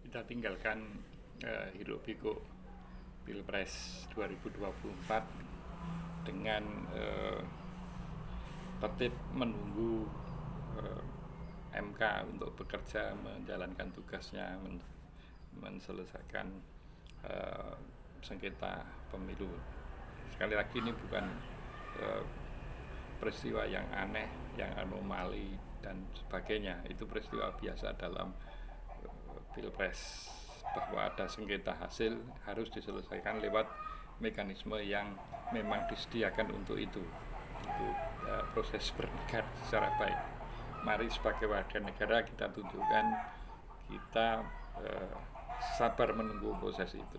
kita tinggalkan hiruk pikuk Pilpres 2024 dengan tertib menunggu MK untuk bekerja menjalankan tugasnya menyelesaikan sengketa pemilu. Sekali lagi ini bukan peristiwa yang aneh, yang anomali dan sebagainya. Itu peristiwa biasa dalam Pilpres, bahwa ada sengketa hasil harus diselesaikan lewat mekanisme yang memang disediakan untuk itu proses bernegara secara baik. Mari sebagai warga negara kita tunjukkan kita sabar menunggu proses itu.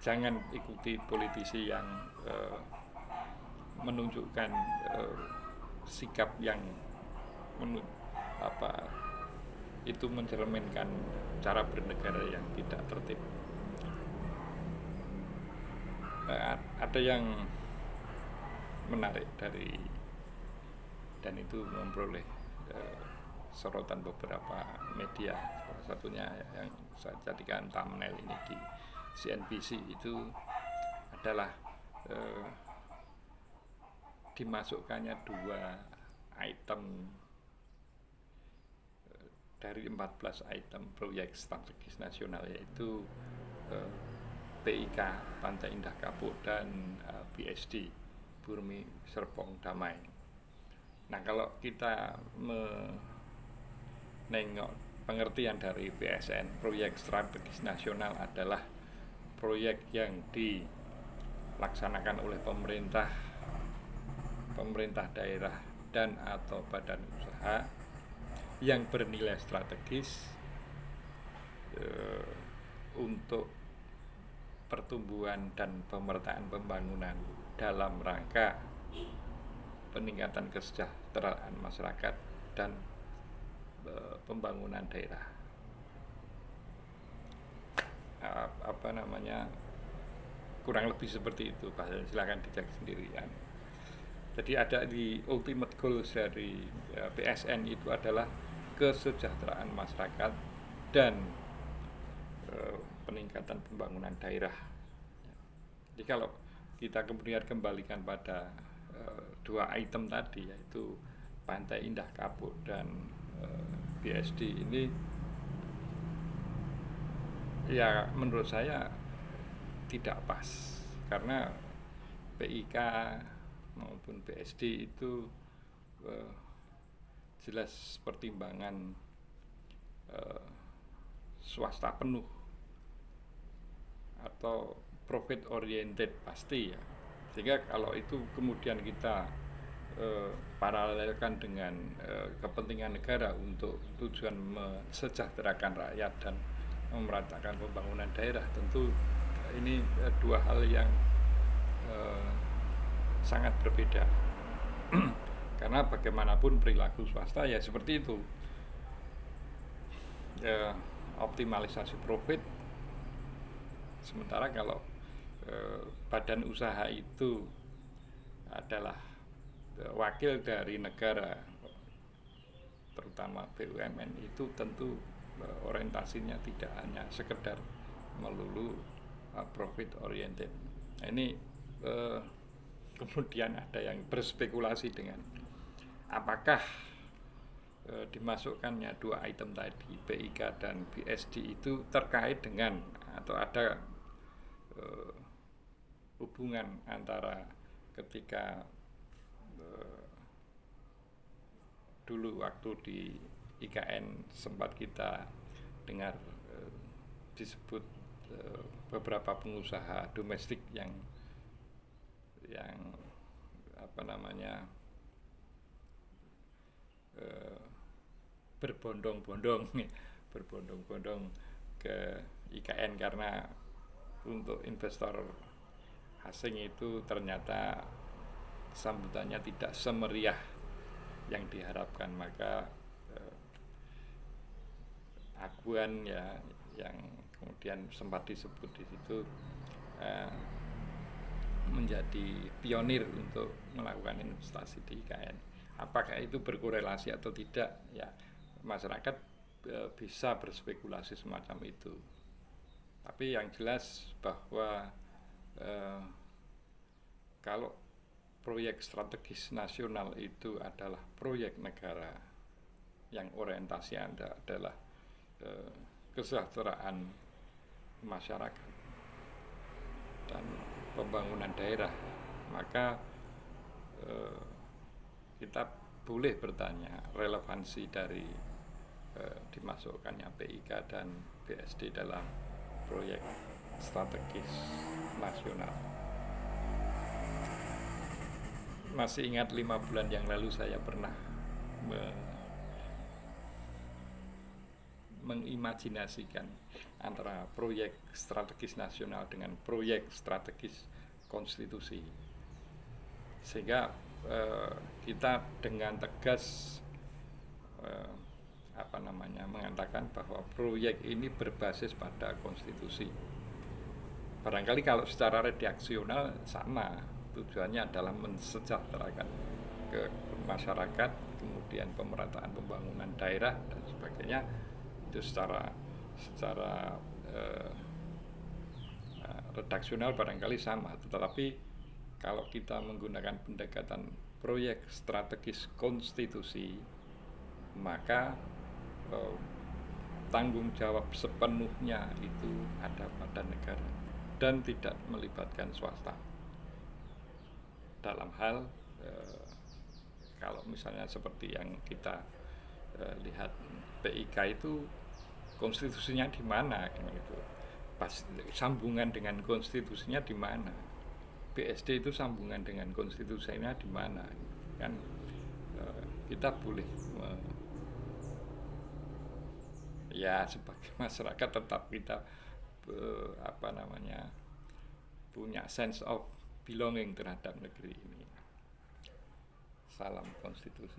Jangan ikuti politisi yang menunjukkan sikap yang itu mencerminkan cara bernegara yang tidak tertib. Ada yang menarik dan itu memperoleh sorotan beberapa media. Salah satunya yang saya jadikan thumbnail ini di CNBC itu adalah dimasukkannya 2 item dari 14 item proyek strategis nasional, yaitu PIK Pantai Indah Kapuk dan BSD Burmi Serpong Damai. Nah, kalau kita menengok pengertian dari PSN, proyek strategis nasional adalah proyek yang dilaksanakan oleh pemerintah daerah dan atau badan usaha yang bernilai strategis untuk pertumbuhan dan pemerataan pembangunan dalam rangka peningkatan kesejahteraan masyarakat dan pembangunan daerah. Kurang lebih seperti itu, silakan dicek sendirian. Jadi ada di ultimate goals dari PSN itu adalah kesejahteraan masyarakat dan peningkatan pembangunan daerah. Jadi kalau kita kemudian kembalikan pada 2 item tadi, yaitu Pantai Indah Kapuk dan BSD ini, ya menurut saya tidak pas, karena PIK maupun BSD itu jelas pertimbangan swasta penuh atau profit oriented pasti ya. Sehingga kalau itu kemudian kita paralelkan dengan kepentingan negara untuk tujuan mesejahterakan rakyat dan memeratakan pembangunan daerah, tentu ini 2 hal yang sangat berbeda. Karena bagaimanapun perilaku swasta ya seperti itu, optimalisasi profit. Sementara kalau badan usaha itu adalah wakil dari negara, terutama BUMN, itu tentu orientasinya tidak hanya sekedar melulu profit oriented. Nah, ini kemudian ada yang berspekulasi dengan apakah dimasukkannya 2 item tadi, PIK dan BSD, itu terkait dengan atau ada hubungan antara ketika dulu waktu di IKN sempat kita dengar disebut beberapa pengusaha domestik yang berbondong-bondong ke IKN karena untuk investor asing itu ternyata sambutannya tidak semeriah yang diharapkan. Maka Aguan ya, yang kemudian sempat disebut di situ, menjadi pionir untuk melakukan investasi di IKN. Apakah itu berkorelasi atau tidak? Ya, masyarakat bisa berspekulasi semacam itu. Tapi yang jelas bahwa kalau proyek strategis nasional itu adalah proyek negara yang orientasi Anda adalah kesejahteraan masyarakat dan pembangunan daerah, maka kita boleh bertanya relevansi dari dimasukkannya PIK dan BSD dalam proyek strategis nasional. Masih ingat 5 bulan yang lalu saya pernah mengimajinasikan antara proyek strategis nasional dengan proyek strategis konstitusi, sehingga kita dengan tegas mengatakan bahwa proyek ini berbasis pada konstitusi. Barangkali kalau secara redaksional sama, tujuannya adalah mensejahterakan ke masyarakat, kemudian pemerataan pembangunan daerah dan sebagainya, itu secara redaksional barangkali sama, tetapi kalau kita menggunakan pendekatan proyek strategis konstitusi, maka tanggung jawab sepenuhnya itu ada pada negara dan tidak melibatkan swasta. Dalam hal kalau misalnya seperti yang kita lihat, PIK itu konstitusinya di mana gitu. Sambungan dengan konstitusinya di mana? BSD itu sambungan dengan konstitusinya di mana? Kan kita boleh ya sebagai masyarakat tetap kita punya sense of belonging terhadap negeri ini. Salam konstitusi.